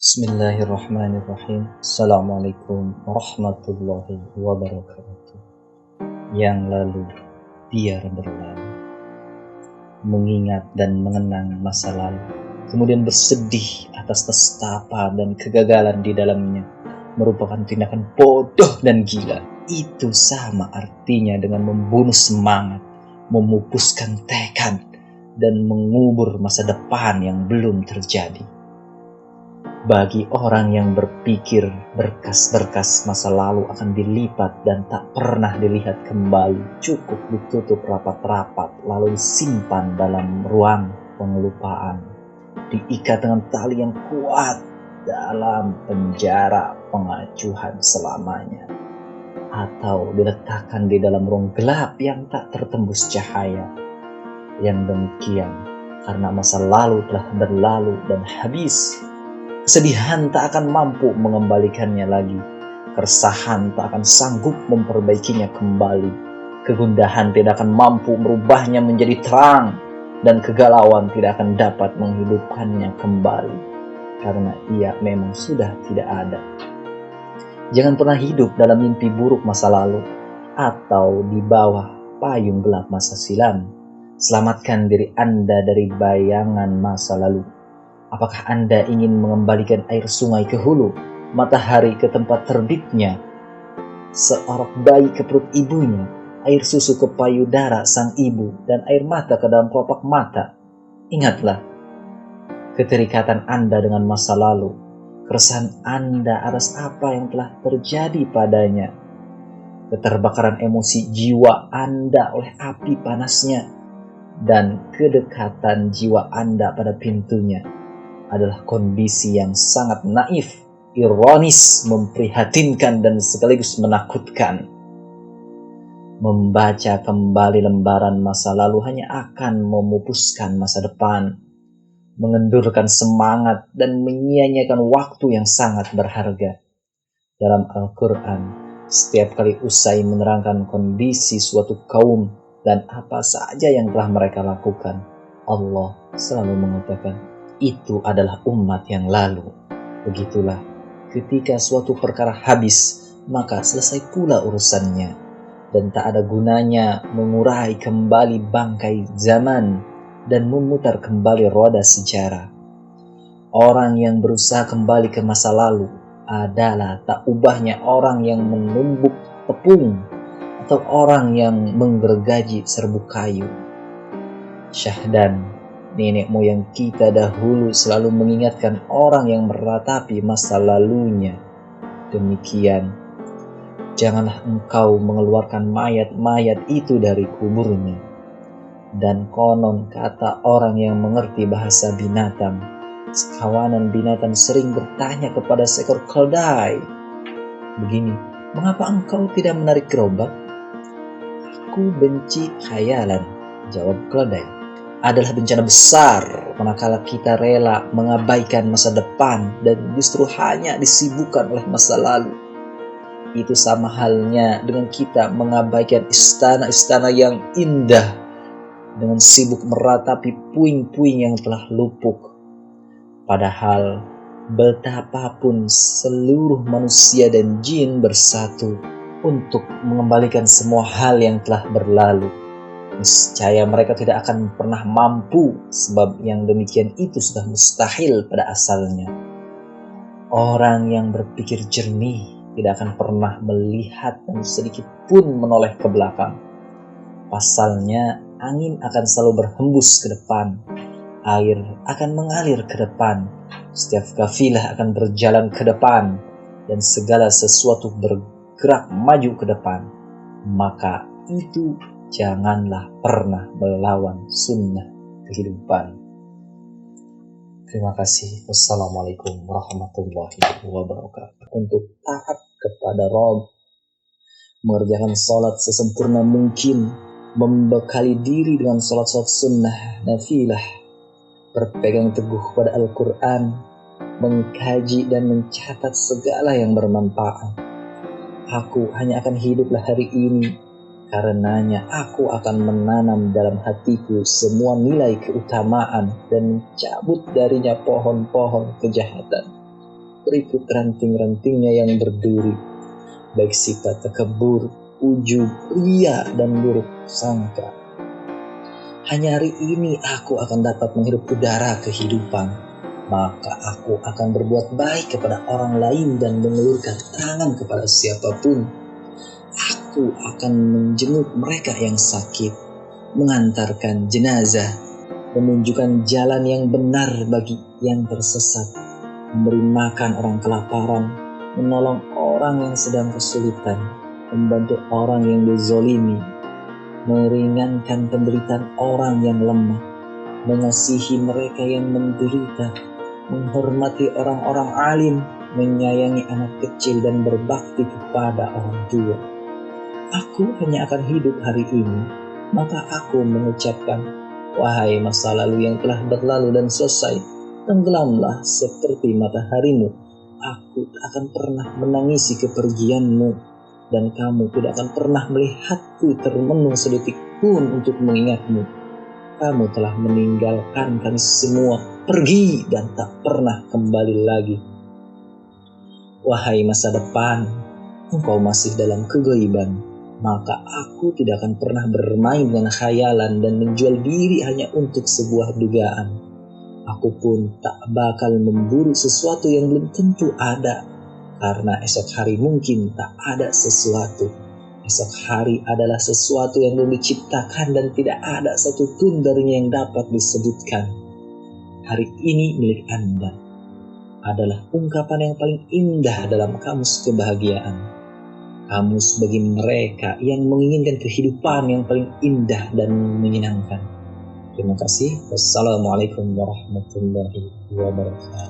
Bismillahirrahmanirrahim. Assalamualaikum warahmatullahi wabarakatuh. Yang lalu biar berlalu. Mengingat dan mengenang masa lalu, kemudian bersedih atas nestapa dan kegagalan di dalamnya, merupakan tindakan bodoh dan gila. Itu sama artinya dengan membunuh semangat, memupuskan tekad, dan mengubur masa depan yang belum terjadi. Bagi orang yang berpikir berkas-berkas masa lalu akan dilipat dan tak pernah dilihat kembali, cukup ditutup rapat-rapat lalu disimpan dalam ruang pengelupaan, diikat dengan tali yang kuat dalam penjara pengacuhan selamanya, atau diletakkan di dalam ruang gelap yang tak tertembus cahaya. Yang demikian karena masa lalu telah berlalu dan habis. Kesedihan tak akan mampu mengembalikannya lagi. Keresahan tak akan sanggup memperbaikinya kembali. Kegundahan tidak akan mampu merubahnya menjadi terang. Dan kegalauan tidak akan dapat menghidupkannya kembali. Karena ia memang sudah tidak ada. Jangan pernah hidup dalam mimpi buruk masa lalu. Atau di bawah payung gelap masa silam. Selamatkan diri Anda dari bayangan masa lalu. Apakah Anda ingin mengembalikan air sungai ke hulu, matahari ke tempat terbitnya, seorang bayi ke perut ibunya, air susu ke payudara sang ibu, dan air mata ke dalam kelopak mata? Ingatlah, keterikatan Anda dengan masa lalu, keresahan Anda atas apa yang telah terjadi padanya, keterbakaran emosi jiwa Anda oleh api panasnya, dan kedekatan jiwa Anda pada pintunya adalah kondisi yang sangat naif, ironis, memprihatinkan, dan sekaligus menakutkan. Membaca kembali lembaran masa lalu hanya akan memupuskan masa depan, mengendurkan semangat, dan menyia-nyiakan waktu yang sangat berharga. Dalam Al-Quran, setiap kali usai menerangkan kondisi suatu kaum dan apa saja yang telah mereka lakukan, Allah selalu mengatakan, itu adalah umat yang lalu. Begitulah, ketika suatu perkara habis, maka selesai pula urusannya. Dan tak ada gunanya mengurai kembali bangkai zaman dan memutar kembali roda sejarah. Orang yang berusaha kembali ke masa lalu adalah tak ubahnya orang yang menumbuk tepung atau orang yang menggergaji serbuk kayu. Syahdan, nenek moyang kita dahulu selalu mengingatkan orang yang meratapi masa lalunya. Demikian, janganlah engkau mengeluarkan mayat-mayat itu dari kuburnya. Dan konon kata orang yang mengerti bahasa binatang, sekawanan binatang sering bertanya kepada seekor keledai, begini, mengapa engkau tidak menarik gerobak? Aku benci khayalan, jawab keledai. Adalah bencana besar manakala kita rela mengabaikan masa depan dan justru hanya disibukkan oleh masa lalu. Itu sama halnya dengan kita mengabaikan istana-istana yang indah dengan sibuk meratapi puing-puing yang telah lupuk. Padahal betapapun seluruh manusia dan jin bersatu untuk mengembalikan semua hal yang telah berlalu, niscaya mereka tidak akan pernah mampu, sebab yang demikian itu sudah mustahil pada asalnya. Orang yang berpikir jernih tidak akan pernah melihat dan sedikit pun menoleh ke belakang. Pasalnya, angin akan selalu berhembus ke depan, air akan mengalir ke depan, setiap kafilah akan berjalan ke depan, dan segala sesuatu bergerak maju ke depan. Maka itu janganlah pernah melawan sunnah kehidupan. Terima kasih. Wassalamualaikum warahmatullahi wabarakatuh. Untuk taat kepada Rabb, mengerjakan sholat sesempurna mungkin, membekali diri dengan sholat-sholat sunnah nafilah, berpegang teguh pada Al-Quran, mengkaji dan mencatat segala yang bermanfaat. Aku hanya akan hiduplah hari ini, karenanya aku akan menanam dalam hatiku semua nilai keutamaan dan mencabut darinya pohon-pohon kejahatan. berikut ranting-rantingnya yang berduri, baik sifat takabur, ujub, ria, dan buruk sangka. Hanya hari ini aku akan dapat menghirup udara kehidupan, maka aku akan berbuat baik kepada orang lain dan mengulurkan tangan kepada siapapun. Aku akan menjenguk mereka yang sakit, mengantarkan jenazah, menunjukkan jalan yang benar bagi yang tersesat, memberi makan orang kelaparan, menolong orang yang sedang kesulitan, membantu orang yang dizolimi, meringankan penderitaan orang yang lemah, mengasihi mereka yang menderita, menghormati orang-orang alim, menyayangi anak kecil, dan berbakti kepada orang tua. Aku hanya akan hidup hari ini, maka aku mengucapkan, wahai masa lalu yang telah berlalu dan selesai, tenggelamlah seperti mataharimu. Aku tak akan pernah menangisi kepergianmu, dan kamu tidak akan pernah melihatku termenung sedetik pun untuk mengingatmu. Kamu telah meninggalkan kami semua, pergi dan tak pernah kembali lagi. Wahai masa depan, engkau masih dalam kegaiban, maka aku tidak akan pernah bermain dengan khayalan dan menjual diri hanya untuk sebuah dugaan. Aku pun tak bakal memburu sesuatu yang belum tentu ada, karena esok hari mungkin tak ada sesuatu. Esok hari adalah sesuatu yang belum diciptakan dan tidak ada satupun darinya yang dapat disebutkan. Hari ini milik Anda adalah ungkapan yang paling indah dalam kamus kebahagiaan. Kamus bagi mereka yang menginginkan kehidupan yang paling indah dan menyenangkan. Terima kasih. Wassalamualaikum warahmatullahi wabarakatuh.